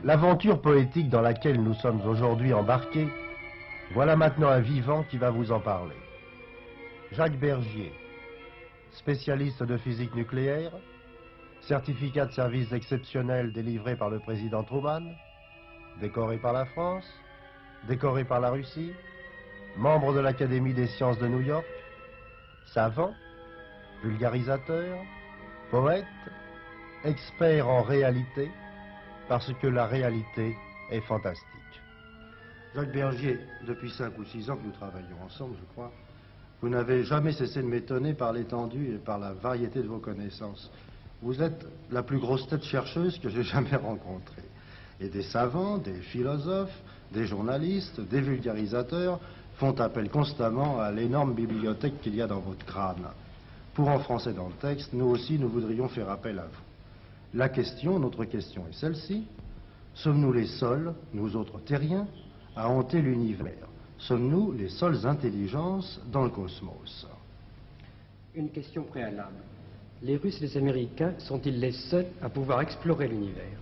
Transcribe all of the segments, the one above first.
L'aventure poétique dans laquelle nous sommes aujourd'hui embarqués, voilà maintenant un vivant qui va vous en parler. Jacques Bergier, spécialiste de physique nucléaire, certificat de service exceptionnel délivré par le président Truman, décoré par la France, décoré par la Russie, membre de l'Académie des sciences de New York, savant, vulgarisateur, poète, expert en réalité, parce que la réalité est fantastique. Jacques Bergier, depuis 5 ou 6 ans que nous travaillons ensemble, je crois, vous n'avez jamais cessé de m'étonner par l'étendue et par la variété de vos connaissances. Vous êtes la plus grosse tête chercheuse que j'ai jamais rencontrée. Et des savants, des philosophes, des journalistes, des vulgarisateurs font appel constamment à l'énorme bibliothèque qu'il y a dans votre crâne. Pour enfoncer dans le texte, nous aussi, nous voudrions faire appel à vous. La question, notre question est celle-ci. Sommes-nous les seuls, nous autres terriens, à hanter l'univers? Sommes-nous les seules intelligences dans le cosmos? Une question préalable. Les Russes et les Américains sont-ils les seuls à pouvoir explorer l'univers?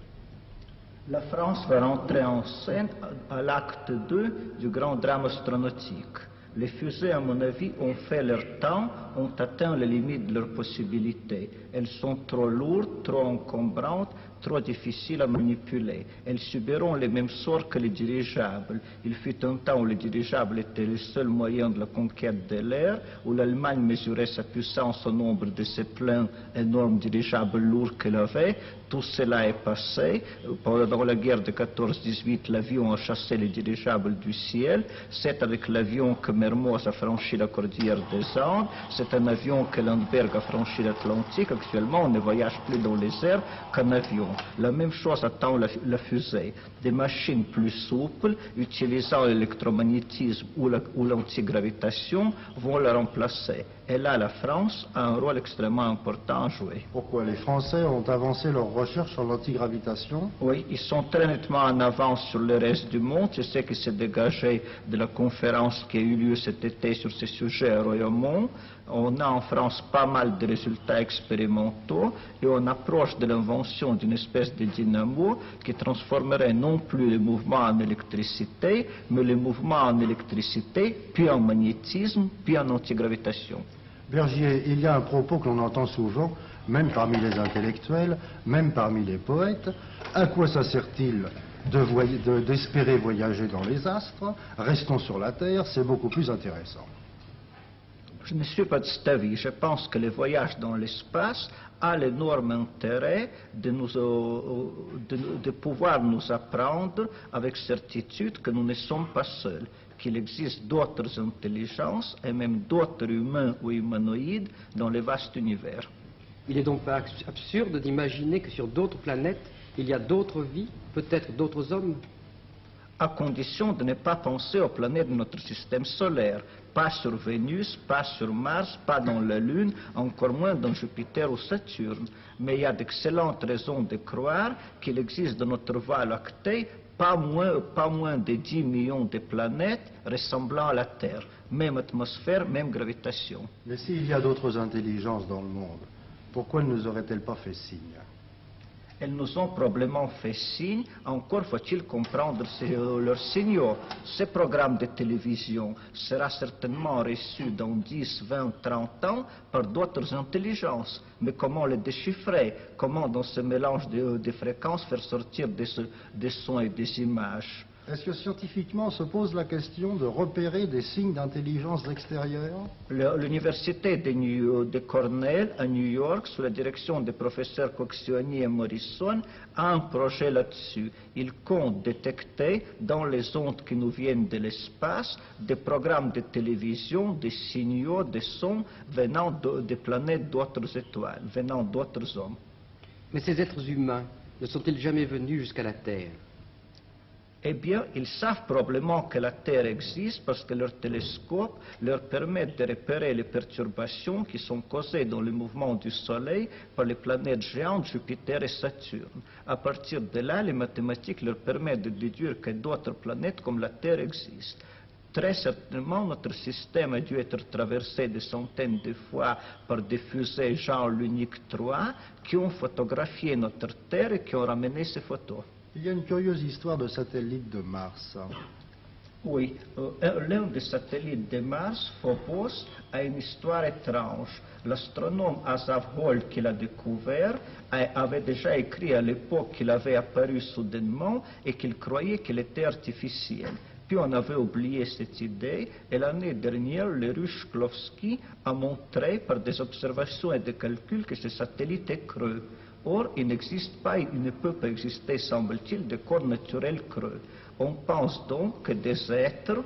La France va rentrer en scène à l'acte 2 du grand drame astronautique. Les fusées, à mon avis, ont fait leur temps, ont atteint les limites de leurs possibilités. Elles sont trop lourdes, trop encombrantes, trop difficiles à manipuler. Elles subiront les mêmes sorts que les dirigeables. Il fut un temps où les dirigeables étaient le seul moyen de la conquête de l'air, où l'Allemagne mesurait sa puissance au nombre de ces pleins énormes dirigeables lourds qu'elle avait. Tout cela est passé. Pendant la guerre de 14-18, l'avion a chassé les dirigeables du ciel. C'est avec l'avion que Mermoz a franchi la cordillère des Andes. C'est un avion que Lindbergh a franchi l'Atlantique. Actuellement, on ne voyage plus dans les airs qu'un avion. La même chose attend la fusée. Des machines plus souples, utilisant l'électromagnétisme ou l'antigravitation, vont la remplacer. Et là, la France a un rôle extrêmement important à jouer. Pourquoi les Français ont avancé leurs recherches sur l'antigravitation? Oui, ils sont très nettement en avance sur le reste du monde. C'est ce qui s'est dégagé de la conférence qui a eu lieu cet été sur ces sujets à Royaumont. On a en France pas mal de résultats expérimentaux et on approche de l'invention d'une espèce de dynamo qui transformerait non plus les mouvements en électricité, mais les mouvements en électricité, puis en magnétisme, puis en antigravitation. Bergier, il y a un propos que l'on entend souvent, même parmi les intellectuels, même parmi les poètes. À quoi ça sert-il d'espérer voyager dans les astres? Restons sur la Terre, c'est beaucoup plus intéressant. Je ne suis pas de cet avis. Je pense que le voyage dans l'espace a l'énorme intérêt de pouvoir nous apprendre avec certitude que nous ne sommes pas seuls, qu'il existe d'autres intelligences et même d'autres humains ou humanoïdes dans le vaste univers. Il est donc pas absurde d'imaginer que sur d'autres planètes, il y a d'autres vies, peut-être d'autres hommes? À condition de ne pas penser aux planètes de notre système solaire, pas sur Vénus, pas sur Mars, pas dans la Lune, encore moins dans Jupiter ou Saturne. Mais il y a d'excellentes raisons de croire qu'il existe dans notre voie lactée pas moins de 10 millions de planètes ressemblant à la Terre. Même atmosphère, même gravitation. Mais s'il y a d'autres intelligences dans le monde, pourquoi ne nous auraient-elles pas fait signe? Elles nous ont probablement fait signe, encore faut-il comprendre leurs signaux. Ce programme de télévision sera certainement reçu dans 10, 20, 30 ans par d'autres intelligences. Mais comment le déchiffrer? Comment dans ce mélange de fréquences faire sortir des sons et des images? Est-ce que scientifiquement se pose la question de repérer des signes d'intelligence extérieure? L'université de Cornell à New York, sous la direction des professeurs Coccioni et Morrison, a un projet là-dessus. Ils comptent détecter dans les ondes qui nous viennent de l'espace des programmes de télévision, des signaux, des sons venant des planètes d'autres étoiles, venant d'autres hommes. Mais ces êtres humains ne sont-ils jamais venus jusqu'à la Terre? Eh bien, ils savent probablement que la Terre existe parce que leur télescope leur permet de repérer les perturbations qui sont causées dans le mouvement du Soleil par les planètes géantes Jupiter et Saturne. À partir de là, les mathématiques leur permettent de déduire que d'autres planètes comme la Terre existent. Très certainement, notre système a dû être traversé des centaines de fois par des fusées genre l'Unique 3 qui ont photographié notre Terre et qui ont ramené ces photos. Il y a une curieuse histoire de satellite de Mars. Oui, l'un des satellites de Mars, Phobos, a une histoire étrange. L'astronome Asav Hall qui l'a découvert avait déjà écrit à l'époque qu'il avait apparu soudainement et qu'il croyait qu'il était artificiel. Puis on avait oublié cette idée et l'année dernière, le russe Shklovsky a montré par des observations et des calculs que ce satellite est creux. Or, il n'existe pas, il ne peut pas exister, semble-t-il, de corps naturel creux. On pense donc que des êtres,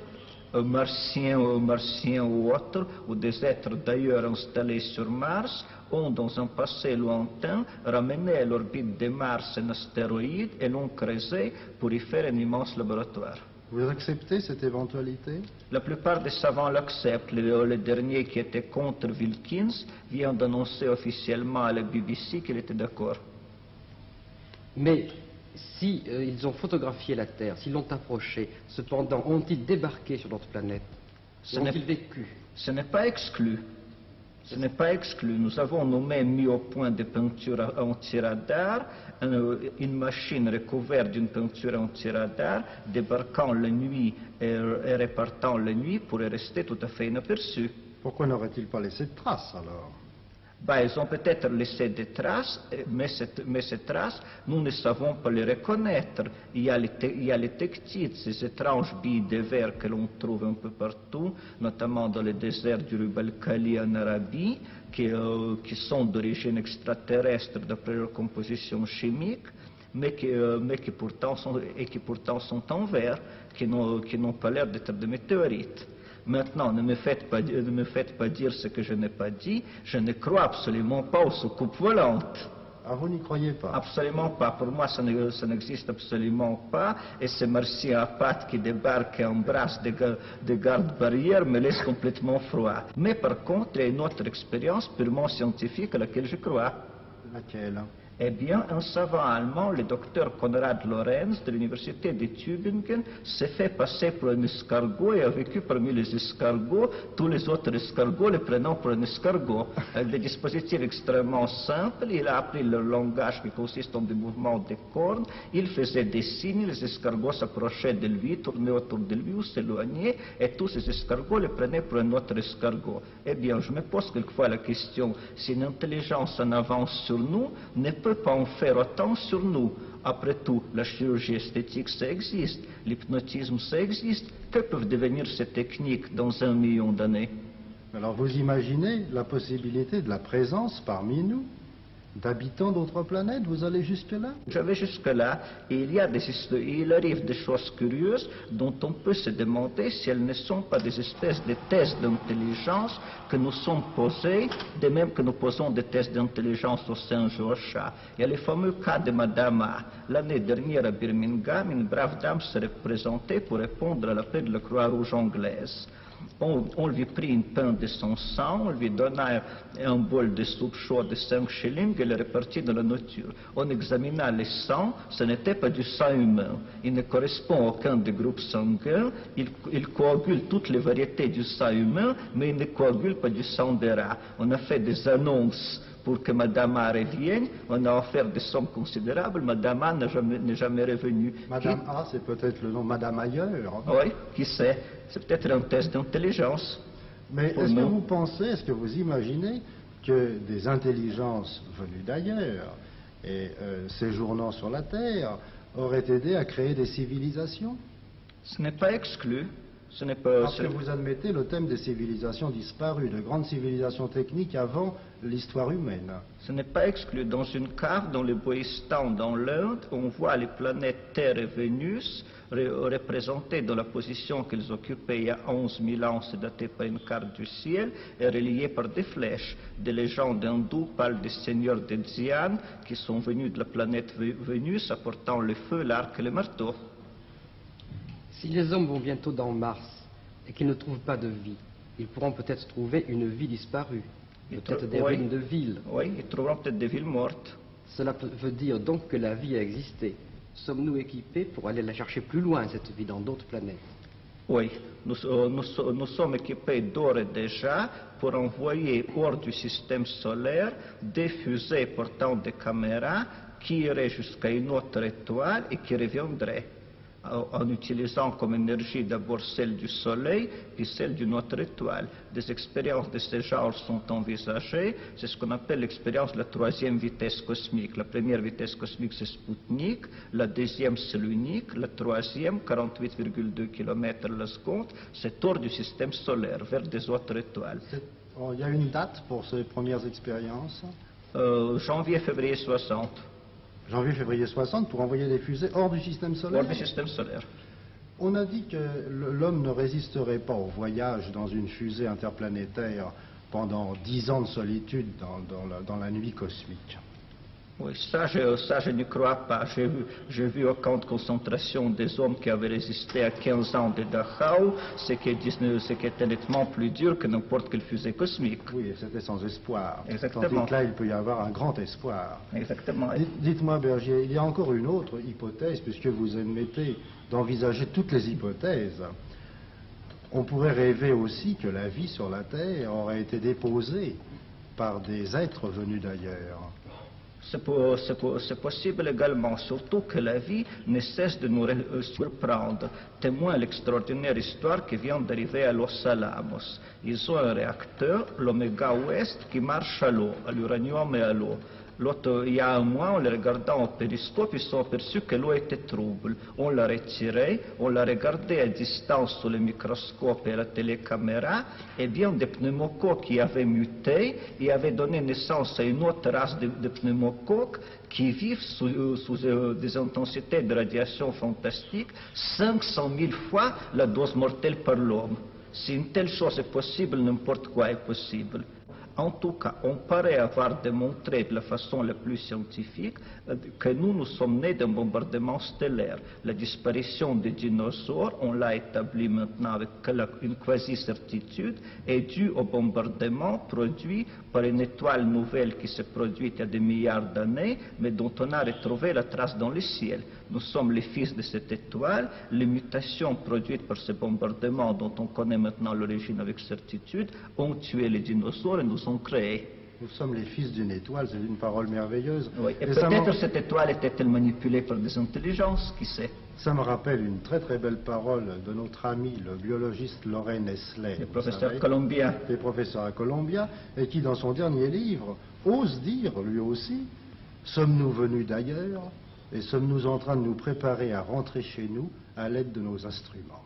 martiens ou autres, ou des êtres d'ailleurs installés sur Mars, ont dans un passé lointain ramené à l'orbite de Mars un astéroïde et l'ont creusé pour y faire un immense laboratoire. Vous acceptez cette éventualité? La plupart des savants l'acceptent. Le dernier qui était contre Wilkins vient d'annoncer officiellement à la BBC qu'il était d'accord. Mais si ils ont photographié la Terre, s'ils l'ont approchée, cependant, ont-ils débarqué sur notre planète? Ont-ils vécu? Ce n'est pas exclu. Ce n'est pas exclu. Nous avons nous-mêmes mis au point des peintures anti-radar, une machine recouverte d'une peinture anti-radar, débarquant la nuit et repartant la nuit pour rester tout à fait inaperçu. Pourquoi n'aurait-il pas laissé de traces alors? Ils ont peut-être laissé des traces, mais ces traces, nous ne savons pas les reconnaître. Il y a les tectites, ces étranges billes de verre que l'on trouve un peu partout, notamment dans le désert du Rub Khali en Arabie, qui sont d'origine extraterrestre d'après leur composition chimique, mais qui pourtant sont en verre, qui n'ont pas l'air d'être des météorites. Maintenant, ne me faites pas dire ce que je n'ai pas dit. Je ne crois absolument pas aux soucoupes volantes. Ah, vous n'y croyez pas? Absolument pas. Pour moi, ça n'existe absolument pas. Et ces martiens à pattes qui débarquent et embrassent des gardes-barrières me laissent complètement froid. Mais par contre, il y a une autre expérience purement scientifique à laquelle je crois. Laquelle? Eh bien, un savant allemand, le docteur Konrad Lorenz de l'université de Tübingen, s'est fait passer pour un escargot et a vécu parmi les escargots, tous les autres escargots le prenant pour un escargot. Avec des dispositifs extrêmement simples, il a appris le langage qui consiste en des mouvements des cornes, il faisait des signes, les escargots s'approchaient de lui, tournaient autour de lui ou s'éloignaient, et tous ces escargots le prenaient pour un autre escargot. Eh bien, je me pose quelquefois la question, si une intelligence en avance sur nous ne peut pas en faire autant sur nous. Après tout, la chirurgie esthétique, ça existe, l'hypnotisme, ça existe. Que peuvent devenir ces techniques dans 1 million d'années? Alors vous imaginez la possibilité de la présence parmi nous d'habitants d'autres planètes? Vous allez jusque-là? Je vais jusque-là, et il arrive des choses curieuses dont on peut se demander si elles ne sont pas des espèces de tests d'intelligence que nous sommes posés, de même que nous posons des tests d'intelligence aux singes et aux chats. Il y a le fameux cas de Madame A. L'année dernière à Birmingham, une brave dame s'est représentée pour répondre à l'appel de la Croix-Rouge anglaise. On lui prit une pinte de son sang, on lui donna un bol de soupe chaude de 5 shillings et le répartit dans la nature. On examina le sang, ce n'était pas du sang humain. Il ne correspond à aucun des groupes sanguins, il coagule toutes les variétés du sang humain, mais il ne coagule pas du sang des rats. On a fait des annonces pour que Madame A revienne, on a offert des sommes considérables, Madame A n'est jamais revenue. Madame A, c'est peut-être le nom Madame ailleurs. Oui, qui sait, c'est peut-être un test d'intelligence. Mais est-ce que vous pensez, est-ce que vous imaginez que des intelligences venues d'ailleurs et séjournant sur la Terre auraient aidé à créer des civilisations? Ce n'est pas exclu. Ce n'est pas... Parce que vous admettez le thème des civilisations disparues, de grandes civilisations techniques avant l'histoire humaine. Ce n'est pas exclu. Dans une cave, dans le Boïstan, dans l'Inde, on voit les planètes Terre et Vénus représentées dans la position qu'elles occupaient il y a 11 000 ans, c'est daté par une carte du ciel, et reliées par des flèches. Des légendes hindoues parlent des seigneurs de Xi'an qui sont venus de la planète Vénus apportant le feu, l'arc et le marteau. Si les hommes vont bientôt dans Mars et qu'ils ne trouvent pas de vie, ils pourront peut-être trouver une vie disparue, peut-être des ruines de villes. Oui, ils trouveront peut-être des villes mortes. Cela veut dire donc que la vie a existé. Sommes-nous équipés pour aller la chercher plus loin, cette vie, dans d'autres planètes? Oui, nous sommes équipés d'ores et déjà pour envoyer hors du système solaire des fusées portant des caméras qui iraient jusqu'à une autre étoile et qui reviendraient en utilisant comme énergie d'abord celle du Soleil puis celle d'une autre étoile. Des expériences de ce genre sont envisagées. C'est ce qu'on appelle l'expérience de la troisième vitesse cosmique. La première vitesse cosmique, c'est Sputnik. La deuxième, c'est l'unique. La troisième, 48,2 km la seconde, c'est hors du système solaire, vers des autres étoiles. Il y a une date pour ces premières expériences? Janvier-février 60. Janvier-février 60 pour envoyer des fusées hors du système solaire? Hors du système solaire. On a dit que l'homme ne résisterait pas au voyage dans une fusée interplanétaire pendant 10 ans de solitude dans la nuit cosmique. Oui, ça je n'y crois pas. J'ai vu au camp de concentration des hommes qui avaient résisté à 15 ans de Dachau, ce qui était nettement plus dur que n'importe quelle fusée cosmique. Oui, c'était sans espoir. Exactement. Tandis que là, il peut y avoir un grand espoir. Exactement. Dites-moi, Bergier, il y a encore une autre hypothèse, puisque vous admettez d'envisager toutes les hypothèses. On pourrait rêver aussi que la vie sur la Terre aurait été déposée par des êtres venus d'ailleurs. C'est possible également, surtout que la vie ne cesse de nous surprendre. Témoin l'extraordinaire histoire qui vient d'arriver à Los Alamos. Ils ont un réacteur, l'Oméga Ouest, qui marche à l'eau, à l'uranium et à l'eau. Il y a un mois, en les regardant au périscope, ils sont aperçus que l'eau était trouble. On l'a retirée, on l'a regardée à distance sous le microscope et la télécaméra, et bien des pneumocoques qui avaient muté et avaient donné naissance à une autre race de pneumocoques qui vivent sous des intensités de radiation fantastiques, 500 000 fois la dose mortelle par l'homme. Si une telle chose est possible, n'importe quoi est possible. En tout cas, on paraît avoir démontré de la façon la plus scientifique que nous sommes nés d'un bombardement stellaire. La disparition des dinosaures, on l'a établi maintenant avec une quasi-certitude, est due au bombardement produit par une étoile nouvelle qui s'est produite il y a des milliards d'années, mais dont on a retrouvé la trace dans le ciel. Nous sommes les fils de cette étoile. Les mutations produites par ce bombardement, dont on connaît maintenant l'origine avec certitude, ont tué les dinosaures et nous ont créés. Nous sommes les fils d'une étoile, c'est une parole merveilleuse. Oui, et peut-être cette étoile était-elle manipulée par des intelligences, qui sait? Ça me rappelle une très très belle parole de notre ami, le biologiste Loren Nestlé. Le professeur Columbia. Qui est professeur à Columbia, et qui dans son dernier livre ose dire, lui aussi, sommes-nous venus d'ailleurs et sommes-nous en train de nous préparer à rentrer chez nous à l'aide de nos instruments?